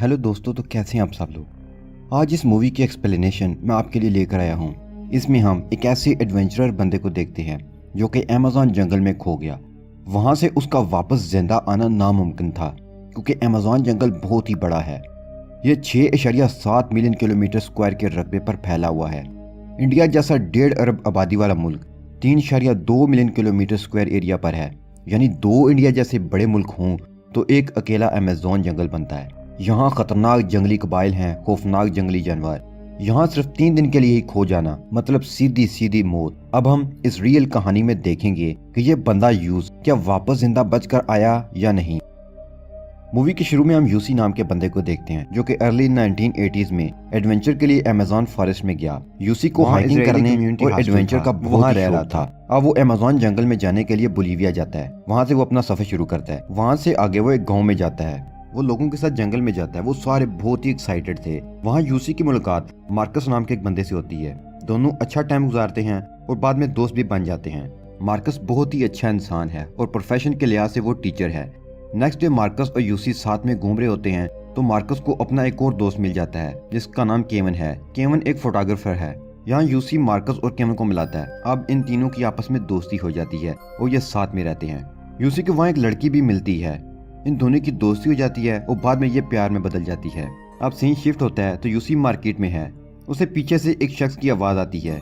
Hello दोस्तों, तो कैसे हैं आप सब लोग। आज इस मूवी की एक्सप्लेनेशन मैं आपके लिए लेकर आया हूँ। इसमें हम एक ऐसे एडवेंचरर बंदे को देखते हैं जो कि अमेज़न जंगल में खो गया। वहाँ से उसका वापस जिंदा आना नामुमकिन था क्योंकि अमेज़न जंगल बहुत ही बड़ा है। ये 6.7 मिलियन किलोमीटर स्क्वायर के रकबे पर फैला हुआ है। इंडिया जैसा 1.5 अरब आबादी वाला मुल्क 3.2 मिलियन किलोमीटर स्क्वायर एरिया पर है। यानी 2 इंडिया जैसे बड़े मुल्क हों तो एक अकेला अमेज़न जंगल बनता है। यहाँ खतरनाक जंगली कबाइल हैं, खौफनाक जंगली जानवर। यहाँ सिर्फ 3 दिन के लिए ही खो जाना मतलब सीधी सीधी मौत। अब हम इस रियल कहानी में देखेंगे कि ये बंदा यूस क्या वापस जिंदा बचकर आया या नहीं। मूवी के शुरू में हम यूसी नाम के बंदे को देखते हैं जो कि अर्ली 1980s में एडवेंचर के लिए अमेज़न फॉरेस्ट में गया। यूसी को हाइकिंग करने और एडवेंचर का बहुत रह रहा था। अब वो अमेज़न जंगल में जाने के लिए बोलिविया जाता है। वहाँ से वो अपना सफर शुरू करता है। वहाँ से आगे वो एक गाँव में जाता है। वो लोगों के साथ जंगल में जाता है। वो सारे बहुत ही एक्साइटेड थे। वहाँ यूसी की मुलाकात मार्कस नाम के एक बंदे से होती है। दोनों अच्छा टाइम गुजारते हैं और बाद में दोस्त भी बन जाते हैं। मार्कस बहुत ही अच्छा इंसान है और प्रोफेशन के लिहाज से वो टीचर है। नेक्स्ट डे मार्कस और यूसी साथ में घूम रहे होते हैं तो मार्कस को अपना एक और दोस्त मिल जाता है जिसका नाम केवन है। केवन एक फोटोग्राफर है। यहाँ यूसी मार्कस और केवन को मिलाता है। अब इन तीनों की आपस में दोस्ती हो जाती है और ये साथ में रहते हैं। यूसी को वहाँ एक लड़की भी मिलती है। इन दोनों की दोस्ती हो जाती है और बाद में ये प्यार में बदल जाती है। अब सीन शिफ्ट होता है तो यूसी मार्केट में है। उसे पीछे से एक शख्स की आवाज़ आती है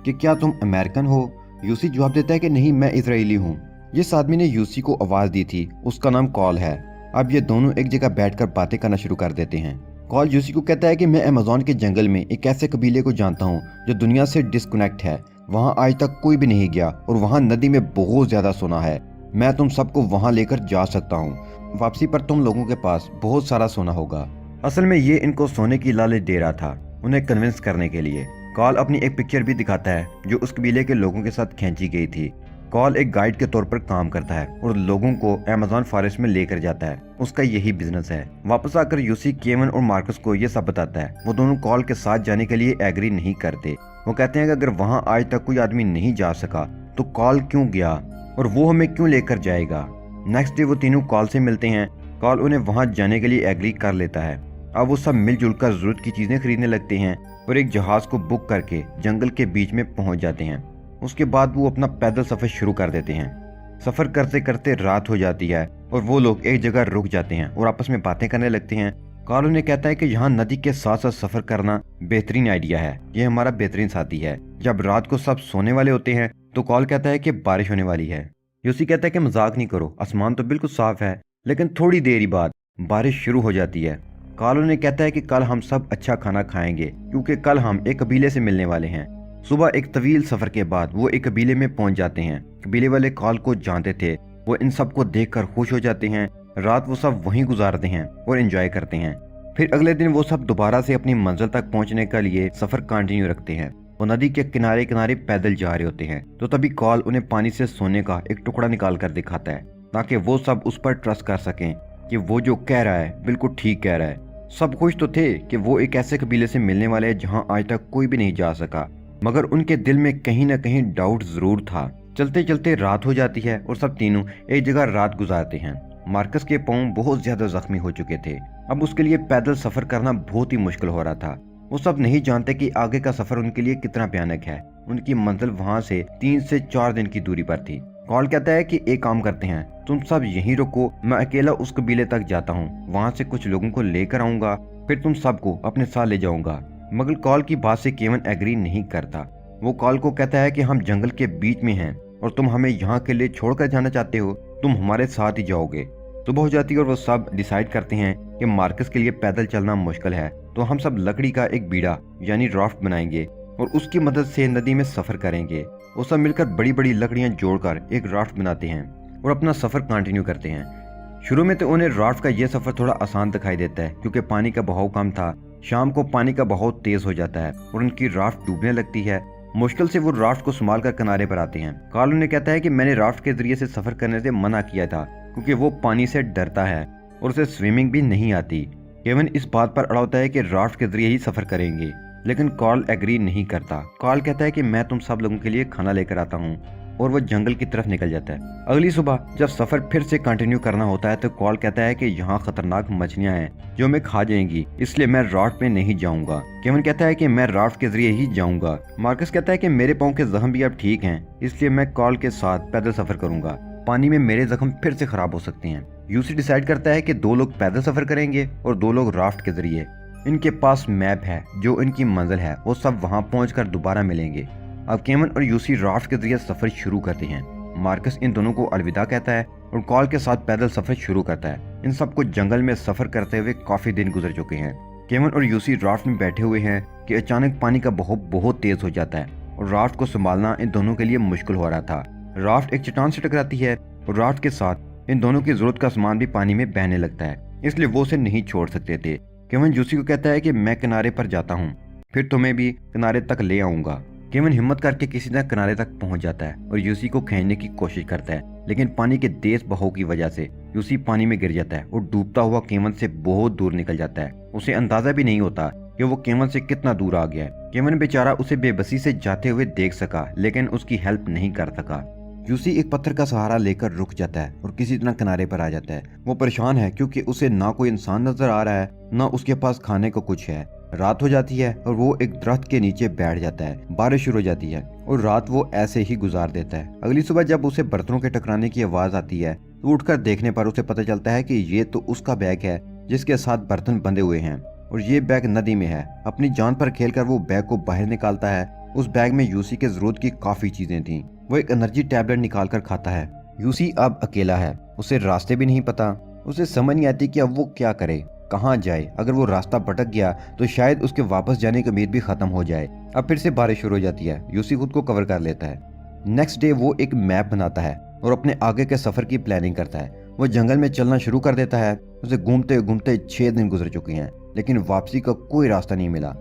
कि क्या तुम अमेरिकन हो। यूसी जवाब देता है कि नहीं, मैं इजरायली हूँ। जिस आदमी ने यूसी को आवाज़ दी थी उसका नाम कॉल है। अब ये दोनों एक जगह बैठकर बातें करना शुरू कर देते हैं। कॉल यूसी को कहता है कि मैं अमेज़न के जंगल में एक ऐसे कबीले को जानता हूँ जो दुनिया से डिस्कनेक्ट है। वहाँ आज तक कोई भी नहीं गया और वहाँ नदी में बहुत ज़्यादा सोना है। मैं तुम सबको वहाँ लेकर जा सकता हूँ। वापसी पर तुम लोगों के पास बहुत सारा सोना होगा। असल में ये इनको सोने की लालच दे रहा था उन्हें कन्विंस करने के लिए। कॉल अपनी एक पिक्चर भी दिखाता है जो उस कबीले के लोगों के साथ खींची गई थी। कॉल एक गाइड के तौर पर काम करता है और लोगों को अमेज़न फॉरेस्ट में लेकर जाता है। उसका यही बिजनेस है। वापस आकर यूसी केवन और मार्कस को ये सब बताता है। वो दोनों कॉल के साथ जाने के लिए एग्री नहीं करते। वो कहते हैं कि अगर वहाँ आज तक कोई आदमी नहीं जा सका तो कॉल क्यों गया और वो हमें क्यों लेकर जाएगा। नेक्स्ट डे वो तीनों कॉल से मिलते हैं। कॉल उन्हें वहां जाने के लिए एग्री कर लेता है। अब वो सब मिलजुल कर जरूरत की चीजें खरीदने लगते हैं और एक जहाज को बुक करके जंगल के बीच में पहुंच जाते हैं। उसके बाद वो अपना पैदल सफर शुरू कर देते हैं। सफर करते करते रात हो जाती है और वो लोग एक जगह रुक जाते हैं और आपस में बातें करने लगते हैं। कॉल उन्हें कहता है कि यहाँ नदी के साथ साथ सफर करना बेहतरीन आइडिया है। ये हमारा बेहतरीन साथी है। जब रात को सब सोने वाले होते हैं तो कॉल कहता है कि बारिश होने वाली है। यूसी कहता है कि मजाक नहीं करो, आसमान तो बिल्कुल साफ है। लेकिन थोड़ी देर बाद बारिश शुरू हो जाती है। कॉल उन्हें कहता है कि कल हम सब अच्छा खाना खाएंगे क्योंकि कल हम एक कबीले से मिलने वाले हैं। सुबह एक तवील सफर के बाद वो एक कबीले में पहुंच जाते हैं। कबीले वाले कॉल को जानते थे। वो इन सब को देखकर खुश हो जाते हैं। रात वो सब वहीं गुजारते हैं और एंजॉय करते हैं। फिर अगले दिन वो सब दोबारा से अपनी मंजिल तक पहुंचने के लिए सफर कंटिन्यू रखते हैं। वो नदी के किनारे किनारे पैदल जा रहे होते हैं तो तभी कॉल उन्हें पानी से सोने का एक टुकड़ा निकाल कर दिखाता है ताकि वो सब उस पर ट्रस्ट कर सकें कि वो जो कह रहा है बिल्कुल ठीक कह रहा है। सब खुश तो थे कि वो एक ऐसे कबीले से मिलने वाले हैं जहां आज तक कोई भी नहीं जा सका, मगर उनके दिल में कहीं ना कहीं डाउट जरूर था। चलते चलते रात हो जाती है और सब तीनों एक जगह रात गुजारते हैं। मार्कस के पांव बहुत ज्यादा जख्मी हो चुके थे। अब उसके लिए पैदल सफर करना बहुत ही मुश्किल हो रहा था। वो सब नहीं जानते कि आगे का सफर उनके लिए कितना भयानक है। उनकी मंजिल वहां से 3 से 4 दिन की दूरी पर थी। कॉल कहता है कि एक काम करते हैं, तुम सब यहीं रुको, मैं अकेला उस कबीले तक जाता हूँ, वहां से कुछ लोगों को लेकर आऊंगा, फिर तुम सबको अपने साथ ले जाऊंगा। मगर कॉल की बात से केवन एग्री नहीं करता। वो कॉल को कहता है कि हम जंगल के बीच में हैं और तुम हमें यहाँ के लिए छोड़कर जाना चाहते हो, तुम हमारे साथ ही जाओगे। सुबह हो जाती है और वो सब डिसाइड करते हैं कि मार्कस के लिए पैदल चलना मुश्किल है तो हम सब लकड़ी का एक बीड़ा यानी राफ्ट बनाएंगे और उसकी मदद से नदी में सफर करेंगे। वो सब मिलकर बड़ी बड़ी लकड़ियां जोड़कर एक राफ्ट बनाते हैं और अपना सफर कंटिन्यू करते हैं। शुरू में तो उन्हें राफ्ट का यह सफर थोड़ा आसान दिखाई देता है क्योंकि पानी का बहाव कम था। शाम को पानी का बहाव तेज हो जाता है और उनकी राफ्ट डूबने लगती है। मुश्किल से वो राफ्ट को संभाल कर किनारे पर आते हैं। कॉल उन्हें कहता है कि मैंने राफ्ट के जरिए से सफर करने से मना किया था क्योंकि वो पानी से डरता है और उसे स्विमिंग भी नहीं आती। केवन इस बात पर अड़ा होता है कि राफ्ट के जरिए ही सफर करेंगे, लेकिन कॉल एग्री नहीं करता। कॉल कहता है कि मैं तुम सब लोगों के लिए खाना लेकर आता हूँ। और वो जंगल की तरफ निकल जाता है। अगली सुबह जब सफर फिर से कंटिन्यू करना होता है तो कॉल कहता है कि यहाँ खतरनाक मछलियाँ हैं जो हमें खा जाएंगी, इसलिए मैं राफ्ट में नहीं जाऊंगा। केविन कहता है कि मैं राफ्ट के जरिए ही जाऊंगा। मार्कस कहता है कि मेरे पाँव के जख्म भी अब ठीक हैं, इसलिए मैं कॉल के साथ पैदल सफर करूंगा। पानी में मेरे जख्म फिर से खराब हो सकते हैं। यूसी डिसाइड करता है कि 2 लोग पैदल सफर करेंगे और 2 लोग राफ्ट के जरिए। इनके पास मैप है, जो इनकी मंजिल है वो सब वहां पहुंचकर दोबारा मिलेंगे। अब केविन और यूसी राफ्ट के जरिए सफर शुरू करते हैं। मार्कस इन दोनों को अलविदा कहता है और कॉल के साथ पैदल सफर शुरू करता है। इन सबको जंगल में सफर करते हुए काफी दिन गुजर चुके हैं। केविन और यूसी राफ्ट में बैठे हुए हैं कि अचानक पानी का बहाव बहुत तेज हो जाता है और राफ्ट को संभालना इन दोनों के लिए मुश्किल हो रहा था। राफ्ट एक चट्टान से टकराती है और राफ्ट के साथ इन दोनों की जरूरत का सामान भी पानी में बहने लगता है, इसलिए वो उसे नहीं छोड़ सकते थे। केविन यूसी को कहता है कि मैं किनारे पर जाता हूँ, फिर तुम्हें भी किनारे तक ले आऊंगा। केविन हिम्मत करके किसी तरह किनारे तक पहुंच जाता है और यूसी को खींचने की कोशिश करता है, लेकिन पानी के तेज बहाव की वजह से यूसी पानी में गिर जाता है और डूबता हुआ केविन से बहुत दूर निकल जाता है। उसे अंदाजा भी नहीं होता कि वो केविन से कितना दूर आ गया है। केविन बेचारा उसे बेबसी से जाते हुए देख सका, लेकिन उसकी हेल्प नहीं कर सका। यूसी एक पत्थर का सहारा लेकर रुक जाता है और किसी तरह किनारे पर आ जाता है। वो परेशान है क्योंकि उसे ना कोई इंसान नजर आ रहा है, ना उसके पास खाने को कुछ है। रात हो जाती है और वो एक दरख्त के नीचे बैठ जाता है। बारिश शुरू हो जाती है और रात वो ऐसे ही गुजार देता है। अगली सुबह जब उसे बर्तनों के टकराने की आवाज आती है तो उठकर देखने पर उसे पता चलता है कि ये तो उसका बैग है जिसके साथ बर्तन बंधे हुए हैं और ये बैग नदी में है। अपनी जान पर खेलकर वो बैग को बाहर निकालता है। उस बैग में यूसी के जरूरत की काफी चीजें थी। वो एक एनर्जी टैबलेट निकाल कर खाता है। यूसी अब अकेला है, उसे रास्ते भी नहीं पता। उसे समझ नहीं आती कि अब वो क्या करे, कहाँ जाए। अगर वो रास्ता भटक गया तो शायद उसके वापस जाने की उम्मीद भी खत्म हो जाए। अब फिर से बारिश शुरू हो जाती है। यूसी खुद को कवर कर लेता है। नेक्स्ट डे वो एक मैप बनाता है और अपने आगे के सफर की प्लानिंग करता है। वो जंगल में चलना शुरू कर देता है। उसे घूमते घूमते 6 दिन गुजर चुके हैं, लेकिन वापसी का कोई रास्ता नहीं मिला।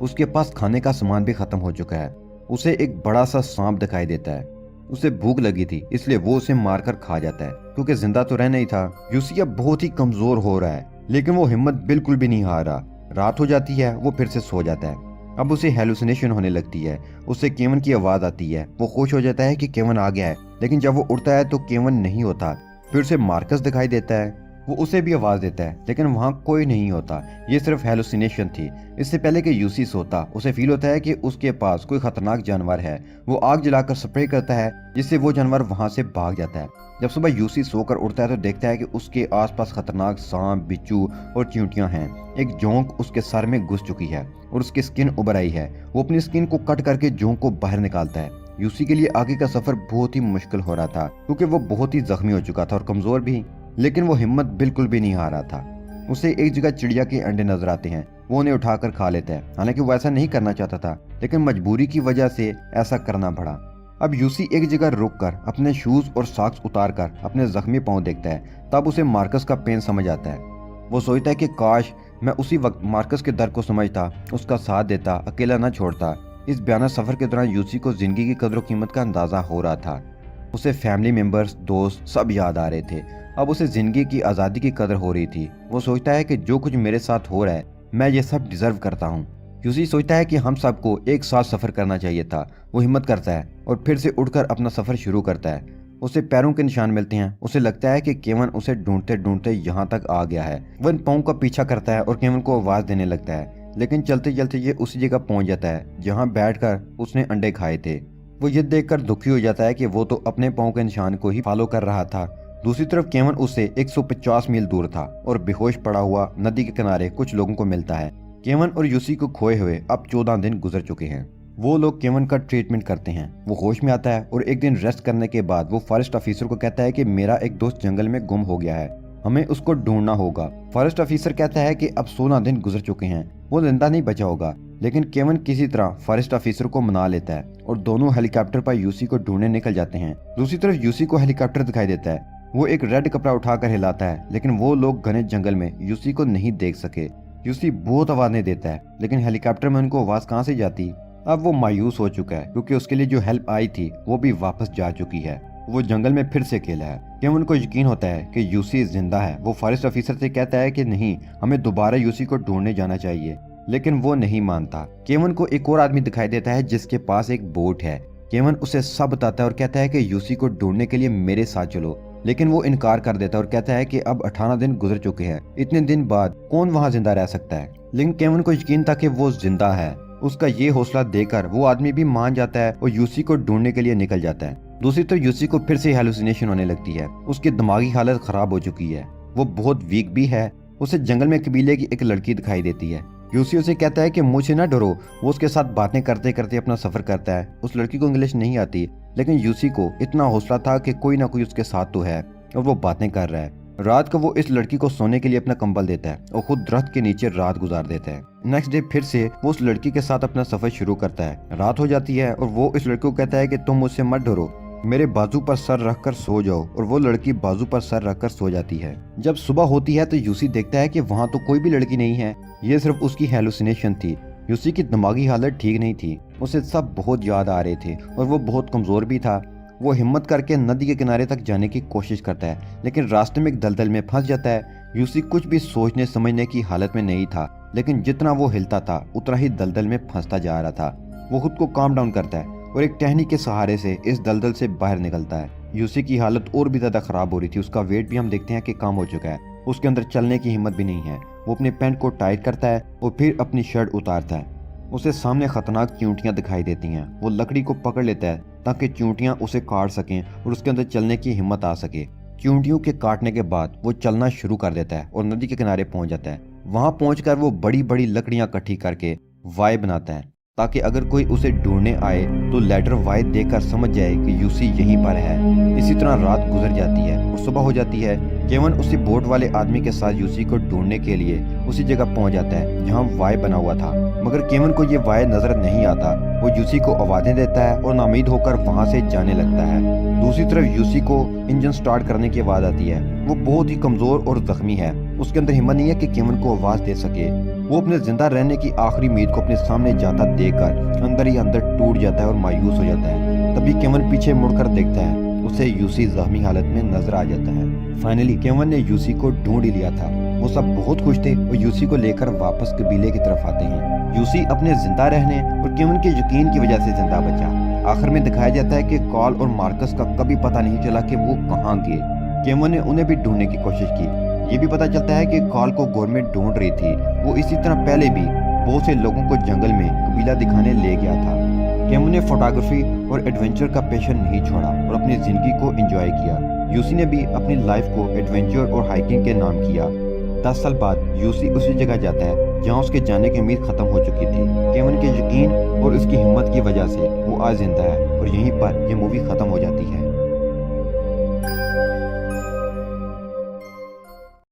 उसके पास खाने का सामान भी खत्म हो चुका है। उसे एक बड़ा सा सांप दिखाई देता है। उसे भूख लगी थी, इसलिए वो उसे मारकर खा जाता है, क्योंकि जिंदा तो रहना ही था। यूसी अब बहुत ही कमजोर हो रहा है, लेकिन वो हिम्मत बिल्कुल भी नहीं हार रहा। रात हो जाती है, वो फिर से सो जाता है। अब उसे हेलुसिनेशन होने लगती है। उसे केविन की आवाज आती है। वो खुश हो जाता है कि केविन आ गया है, लेकिन जब वो उठता है तो केविन नहीं होता। फिर उसे मार्कस दिखाई देता है। वो उसे भी आवाज देता है, लेकिन वहाँ कोई नहीं होता। ये सिर्फ हेलुसिनेशन थी। इससे पहले कि यूसी सोता, उसे फील होता है कि उसके पास कोई खतरनाक जानवर है। वो आग जलाकर स्प्रे करता है, जिससे वो जानवर वहां से भाग जाता है। जब सुबह यूसी सोकर उठता है तो देखता है कि उसके आसपास खतरनाक सांप, बिच्छू और चींटियां हैं। एक जोंक उसके सर में घुस चुकी है और उसकी स्किन उभर आई है। वो अपनी स्किन को कट करके जोंक को बाहर निकालता है। यूसी के लिए आगे का सफर बहुत ही मुश्किल हो रहा था, क्योंकि वो बहुत ही जख्मी हो चुका था और कमजोर भी, लेकिन वो हिम्मत बिल्कुल भी नहीं हार रहा था। उसे एक जगह चिड़िया के अंडे नजर आते हैं। वो उन्हें उठाकर खा लेता है। हालांकि वो ऐसा नहीं करना चाहता था, लेकिन मजबूरी की वजह से ऐसा करना पड़ा। अब यूसी एक जगह रुककर अपने शूज और सॉक्स उतारकर अपने जख्मी पांव देखता है। तब उसे मार्कस का पेन समझ आता है। वो सोचता है कि काश मैं उसी वक्त मार्कस के दर्द को समझता, उसका साथ देता, अकेला न छोड़ता। इस भयानक सफर के दौरान यूसी को जिंदगी की कदर कीमत का अंदाजा हो रहा था। उसे फैमिली मेंबर्स, दोस्त सब याद आ रहे थे। अब उसे जिंदगी की आज़ादी की कदर हो रही थी। वो सोचता है कि जो कुछ मेरे साथ हो रहा है, मैं ये सब डिजर्व करता हूँ। यूसी सोचता है कि हम सबको एक साथ सफर करना चाहिए था। वो हिम्मत करता है और फिर से उठकर अपना सफर शुरू करता है। उसे पैरों के निशान मिलते हैं। उसे लगता है कि केविन उसे ढूंढते ढूंढते यहाँ तक आ गया है। वो इन पाँव का पीछा करता है और केविन को आवाज देने लगता है, लेकिन चलते चलते ये उसी जगह पहुंच जाता है जहाँ बैठकर उसने अंडे खाए थे। वो ये देखकर दुखी हो जाता है कि वो तो अपने पाँव के निशान को ही फॉलो कर रहा था। दूसरी तरफ केविन उससे 150 मील दूर था और बेहोश पड़ा हुआ नदी के किनारे कुछ लोगों को मिलता है। केविन और यूसी को खोए हुए अब 14 दिन गुजर चुके हैं। वो लोग केविन का ट्रीटमेंट करते हैं। वो होश में आता है और एक दिन रेस्ट करने के बाद वो फॉरेस्ट ऑफिसर को कहता है कि मेरा एक दोस्त जंगल में गुम हो गया है, हमें उसको ढूंढना होगा। फॉरेस्ट ऑफिसर कहता है कि अब 16 दिन गुजर चुके हैं, वो जिंदा नहीं बचा होगा। लेकिन केविन किसी तरह फॉरेस्ट ऑफिसर को मना लेता है और दोनों हेलीकॉप्टर पर यूसी को ढूंढने निकल जाते हैं। दूसरी तरफ यूसी को हेलीकॉप्टर दिखाई देता है। वो एक रेड कपड़ा उठाकर हिलाता है, लेकिन वो लोग घने जंगल में यूसी को नहीं देख सके। यूसी बहुत आवाजें देता है, लेकिन हेलीकॉप्टर में उनको आवाज कहाँ से जाती। अब वो मायूस हो चुका है, क्योंकि उसके लिए जो हेल्प आई थी वो भी वापस जा चुकी है। वो जंगल में फिर से अकेला है। केविन को यकीन होता है कि यूसी जिंदा है। वो फॉरेस्ट ऑफिसर से कहता है कि नहीं, हमें दोबारा यूसी को ढूंढने जाना चाहिए, लेकिन वो नहीं मानता। केविन को एक और आदमी दिखाई देता है जिसके पास एक बोट है। केवन उसे सब बताता है और कहता है कि यूसी को ढूंढने के लिए मेरे साथ चलो, लेकिन वो इनकार कर देता है और कहता है कि अब 18 दिन गुजर चुके हैं, इतने दिन बाद कौन वहाँ जिंदा रह सकता है। लेकिन केवन को यकीन था कि वो जिंदा है। उसका ये हौसला देकर वो आदमी भी मान जाता है और यूसी को ढूंढने के लिए निकल जाता है। दूसरी तरफ यूसी को फिर से हेलुसिनेशन होने लगती है। उसकी दिमागी हालत खराब हो चुकी है, वो बहुत वीक भी है। उसे जंगल में कबीले की एक लड़की दिखाई देती है। यूसी उसे कहता है कि मुझे ना डरो। वो उसके साथ बातें करते करते अपना सफर करता है। उस लड़की को इंग्लिश नहीं आती, लेकिन यूसी को इतना हौसला था कि कोई ना कोई उसके साथ तो है और वो बातें कर रहा है। रात को वो इस लड़की को सोने के लिए अपना कंबल देता है और खुद दरख्त के नीचे रात गुजार देता है। नेक्स्ट डे फिर से वो उस लड़की के साथ अपना सफर शुरू करता है। रात हो जाती है और वो इस लड़की को कहता है कि तुम मुझसे मत डरो, मेरे बाजू पर सर रखकर सो जाओ, और वो लड़की बाजू पर सर रखकर सो जाती है। जब सुबह होती है तो यूसी देखता है कि वहाँ तो कोई भी लड़की नहीं है, ये सिर्फ उसकी हेलुसिनेशन थी। यूसी की दिमागी हालत ठीक नहीं थी, उसे सब बहुत याद आ रहे थे और वो बहुत कमजोर भी था। वो हिम्मत करके नदी के किनारे तक जाने की कोशिश करता है, लेकिन रास्ते में एक दलदल में फंस जाता है। यूसी कुछ भी सोचने समझने की हालत में नहीं था, लेकिन जितना वो हिलता था उतना ही दलदल में फंसता जा रहा था। वो खुद को काम डाउन करता है और एक टहनी के सहारे से इस दलदल से बाहर निकलता है। यूसी की हालत और भी ज्यादा खराब हो रही थी। उसका वेट भी हम देखते हैं कि कम हो चुका है, उसके अंदर चलने की हिम्मत भी नहीं है। वो अपने पैंट को टाइट करता है और फिर अपनी शर्ट उतारता है। उसे सामने खतरनाक चींटियां दिखाई देती हैं। वो लकड़ी को पकड़ लेता है ताकि चींटियां उसे काट सकें और उसके अंदर चलने की हिम्मत आ सके। चींटियों के काटने के बाद वो चलना शुरू कर देता है और नदी के किनारे पहुंच जाता है। वहां पहुंचकर वो बड़ी बड़ी लकड़ियां इकट्ठी करके वाय बनाता है, ताकि अगर कोई उसे ढूंढने आए तो लेटर वाय देखकर समझ जाए कि यूसी यहीं पर है। इसी तरह रात गुजर जाती है और सुबह हो जाती है। केवन उसी बोट वाले आदमी के साथ यूसी को ढूंढने के लिए उसी जगह पहुंच जाता है जहां वाय बना हुआ था, मगर केवन को ये वाय नजर नहीं आता। वो यूसी को आवाजें देता है और नाउम्मीद होकर वहां से जाने लगता है। दूसरी तरफ यूसी को इंजन स्टार्ट करने की आवाज आती है। वो बहुत ही कमजोर और जख्मी है, उसके अंदर हिम्मत नहीं है कि केवन को आवाज दे सके। वो अपने जिंदा रहने की आखिरी उम्मीद को अपने सामने जाता देखकर अंदर ही अंदर टूट जाता है और मायूस हो जाता है। तभी केवन पीछे मुड़कर देखता है, उसे यूसी जख्मी हालत में नजर आ जाता है। फाइनली केवन ने यूसी को ढूंढ ही लिया था। वो सब बहुत खुश थे और यूसी को लेकर वापस कबीले की तरफ आते हैं। यूसी अपने जिंदा रहने और केवन के यकीन की वजह से जिंदा बचा। आखिर में दिखाया जाता है कि कॉल और मार्कस का कभी पता नहीं चला कि वो कहाँ गए। केवन ने उन्हें भी ढूंढने की कोशिश की। ये भी पता चलता है कि कॉल को गवर्नमेंट ढूंढ रही थी। वो इसी तरह पहले भी बहुत से लोगों को जंगल में कबीला दिखाने ले गया था। केवन ने फोटोग्राफी और एडवेंचर का पैशन नहीं छोड़ा और अपनी जिंदगी को एंजॉय किया। यूसी ने भी अपनी लाइफ को एडवेंचर और हाइकिंग के नाम किया। 10 साल बाद यूसी उसी जगह जाता है जहां उसके जाने की उम्मीद खत्म हो चुकी थी। केवन के यकीन और उसकी हिम्मत की वजह से वो आज जिंदा है और यहीं पर यह मूवी खत्म हो जाती है।